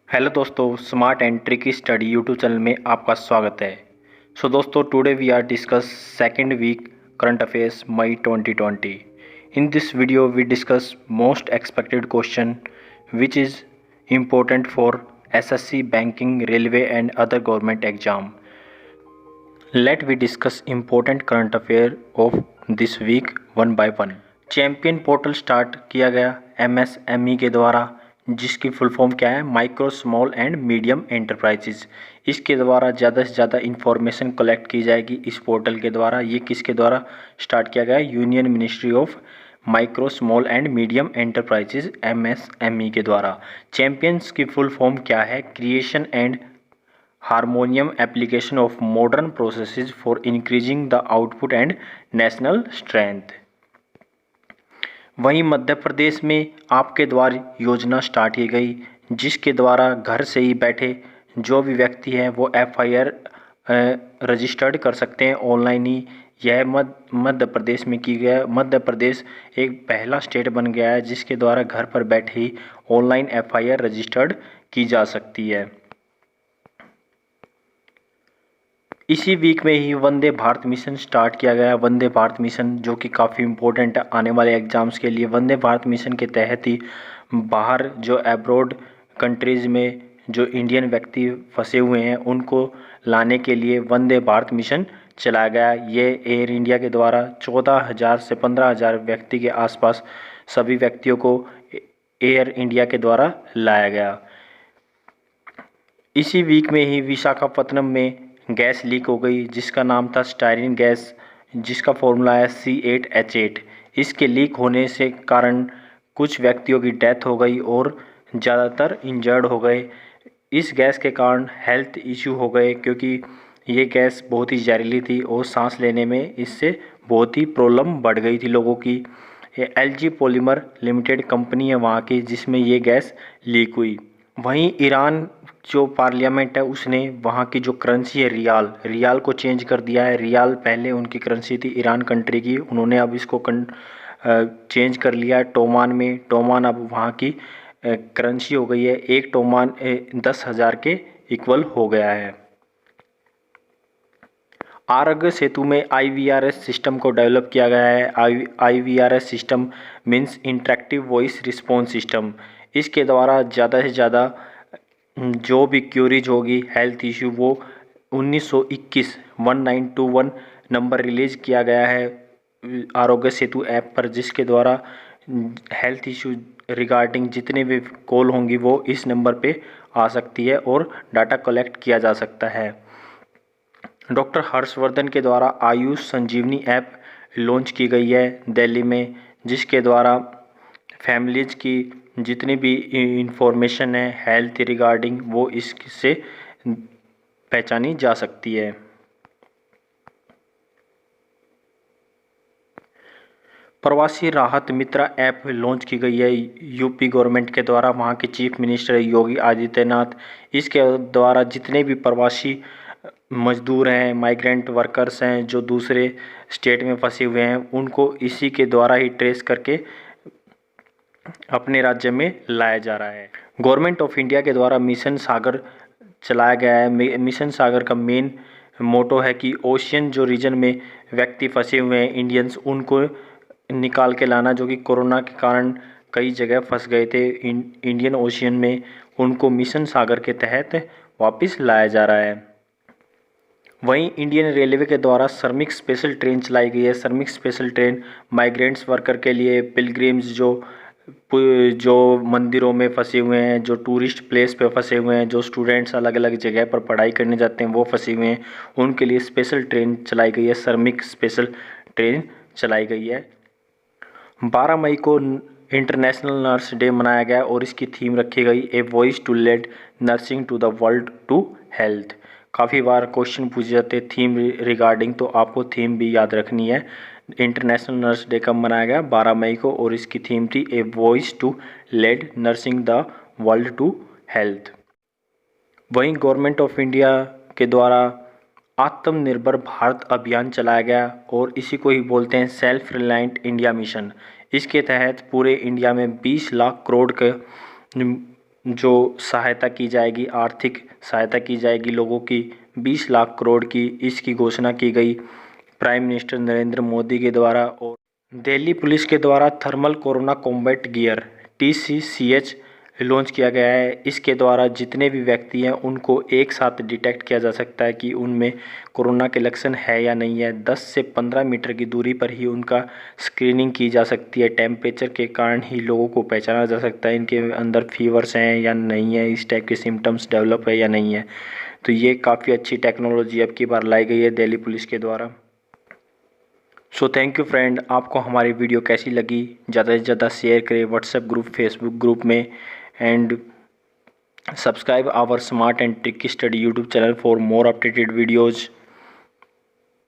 Hello दोस्तों, smart and tricky study YouTube channel में आपका स्वागत है। सो दोस्तों, today we are discuss second week current affairs May 2020। In this video we discuss most expected question which is important for SSC, banking, railway and other government exam. Let we discuss important current affair of this week one by one. Champion portal start किया गया MSME के द्वारा, जिसकी full form क्या है? Micro small and medium enterprises. इसके द्वारा ज़्यादा से ज़्यादा इंफॉर्मेशन कलेक्ट की जाएगी इस पोर्टल के द्वारा। ये किसके द्वारा स्टार्ट किया गया है? Union ministry of micro small and medium enterprises MSME के द्वारा। चैम्पियंस की फुल फॉर्म क्या है? Creation and harmonium application of modern processes for increasing the output and national strength. वहीं मध्य प्रदेश में आपके द्वारा योजना स्टार्ट की गई, जिसके द्वारा घर से ही बैठे जो भी व्यक्ति हैं वो एफआईआर रजिस्टर्ड कर सकते हैं ऑनलाइन ही। यह मध्य प्रदेश में की गया। मध्य प्रदेश एक पहला स्टेट बन गया है जिसके द्वारा घर पर बैठे ही ऑनलाइन एफआईआर रजिस्टर्ड की जा सकती है। इसी वीक में ही वंदे भारत मिशन स्टार्ट किया गया। वंदे भारत मिशन जो कि काफ़ी इम्पोर्टेंट है आने वाले एग्जाम्स के लिए। वंदे भारत मिशन के तहत ही बाहर जो एब्रॉड कंट्रीज़ में जो इंडियन व्यक्ति फंसे हुए हैं उनको लाने के लिए वंदे भारत मिशन चलाया गया। ये एयर इंडिया के द्वारा 14,000 से 15,000 व्यक्ति के आसपास सभी व्यक्तियों को एयर इंडिया के द्वारा लाया गया। इसी वीक में ही विशाखापत्तनम में गैस लीक हो गई, जिसका नाम था स्टायरीन गैस, जिसका फॉर्मूला है C8H8। इसके लीक होने से कारण कुछ व्यक्तियों की डेथ हो गई और ज़्यादातर इंजर्ड हो गए। इस गैस के कारण हेल्थ इशू हो गए, क्योंकि ये गैस बहुत ही जहरीली थी और सांस लेने में इससे बहुत ही प्रॉब्लम बढ़ गई थी लोगों की। ये LG पॉलीमर लिमिटेड कंपनी है वहाँ की, जिसमें ये गैस लीक हुई। वहीं ईरान जो पार्लियामेंट है उसने वहाँ की जो करेंसी है रियाल को चेंज कर दिया है। रियाल पहले उनकी करेंसी थी ईरान कंट्री की, उन्होंने अब इसको चेंज कर लिया है टोमान में। टोमान अब वहाँ की करेंसी हो गई है। एक टोमान 10,000 के इक्वल हो गया है। आरोग्य सेतु में IVRS सिस्टम को डेवलप किया गया है। IVRS system means interactive voice response system. इसके द्वारा ज़्यादा से ज़्यादा जो भी क्यूरीज होगी हेल्थ इशू वो 1921 नंबर रिलीज़ किया गया है आरोग्य सेतु ऐप पर, जिसके द्वारा हेल्थ इशू रिगार्डिंग जितने भी कॉल होंगी वो इस नंबर पे आ सकती है और डाटा कलेक्ट किया जा सकता है। डॉक्टर हर्षवर्धन के द्वारा आयुष संजीवनी ऐप लॉन्च की गई है दिल्ली में, जिसके द्वारा फैमिलीज की जितनी भी इंफॉर्मेशन है हेल्थ रिगार्डिंग वो इससे पहचानी जा सकती है। प्रवासी राहत मित्रा ऐप लॉन्च की गई है यूपी गवर्नमेंट के द्वारा। वहाँ के चीफ मिनिस्टर योगी आदित्यनाथ इसके द्वारा जितने भी प्रवासी मजदूर हैं, माइग्रेंट वर्कर्स हैं जो दूसरे स्टेट में फंसे हुए हैं, उनको इसी के द्वारा ही ट्रेस करके अपने राज्य में लाया जा रहा है। गवर्नमेंट ऑफ इंडिया के द्वारा मिशन सागर चलाया गया है। मिशन सागर का मेन मोटो है कि ओशियन जो रीजन में व्यक्ति फंसे हुए हैं इंडियंस, उनको निकाल के लाना, जो कि कोरोना के कारण कई जगह फंस गए थे इंडियन ओशियन में, उनको मिशन सागर के तहत वापस लाया जा रहा है। वहीं इंडियन रेलवे के द्वारा श्रमिक स्पेशल ट्रेन चलाई गई है। श्रमिक स्पेशल ट्रेन माइग्रेंट्स वर्कर के लिए, पिलग्रिम्स जो मंदिरों में फंसे हुए हैं, जो टूरिस्ट प्लेस पे फंसे हुए हैं, जो स्टूडेंट्स अलग अलग जगह पर पढ़ाई करने जाते हैं वो फंसे हुए हैं, उनके लिए स्पेशल ट्रेन चलाई गई है। श्रमिक स्पेशल ट्रेन चलाई गई है। 12 मई को इंटरनेशनल नर्स डे मनाया गया और इसकी थीम रखी गई a voice to lead nursing to the world to health. काफ़ी बार क्वेश्चन पूछे जाते हैं थीम रिगार्डिंग, तो आपको थीम भी याद रखनी है। इंटरनेशनल नर्स डे कब मनाया गया? 12 मई को, और इसकी थीम थी a voice to lead nursing the world to health. वहीं गवर्नमेंट ऑफ इंडिया के द्वारा आत्मनिर्भर भारत अभियान चलाया गया और इसी को ही बोलते हैं सेल्फ रिलायंट इंडिया मिशन। इसके तहत पूरे इंडिया में 20 लाख करोड़ के जो सहायता की जाएगी, आर्थिक सहायता की जाएगी लोगों की 20 लाख करोड़ की, इसकी घोषणा की गई प्राइम मिनिस्टर नरेंद्र मोदी के द्वारा। और दिल्ली पुलिस के द्वारा thermal corona combat gear TCCH launch किया गया है। इसके द्वारा जितने भी व्यक्ति हैं उनको एक साथ डिटेक्ट किया जा सकता है कि उनमें कोरोना के लक्षण है या नहीं है। 10 से 15 मीटर की दूरी पर ही उनका स्क्रीनिंग की जा सकती है। टेम्परेचर के कारण ही लोगों को पहचाना जा सकता है इनके अंदर फीवर्स हैं या नहीं है, इस टाइप के सिम्टम्स डेवलप है या नहीं है। तो ये काफ़ी अच्छी टेक्नोलॉजी अब की बार लाई गई है दिल्ली पुलिस के द्वारा। सो थैंक यू फ्रेंड, आपको हमारी वीडियो कैसी लगी ज़्यादा से ज़्यादा शेयर करें व्हाट्सएप ग्रुप, फेसबुक ग्रुप में, and subscribe our smart and tricky study YouTube channel for more updated videos.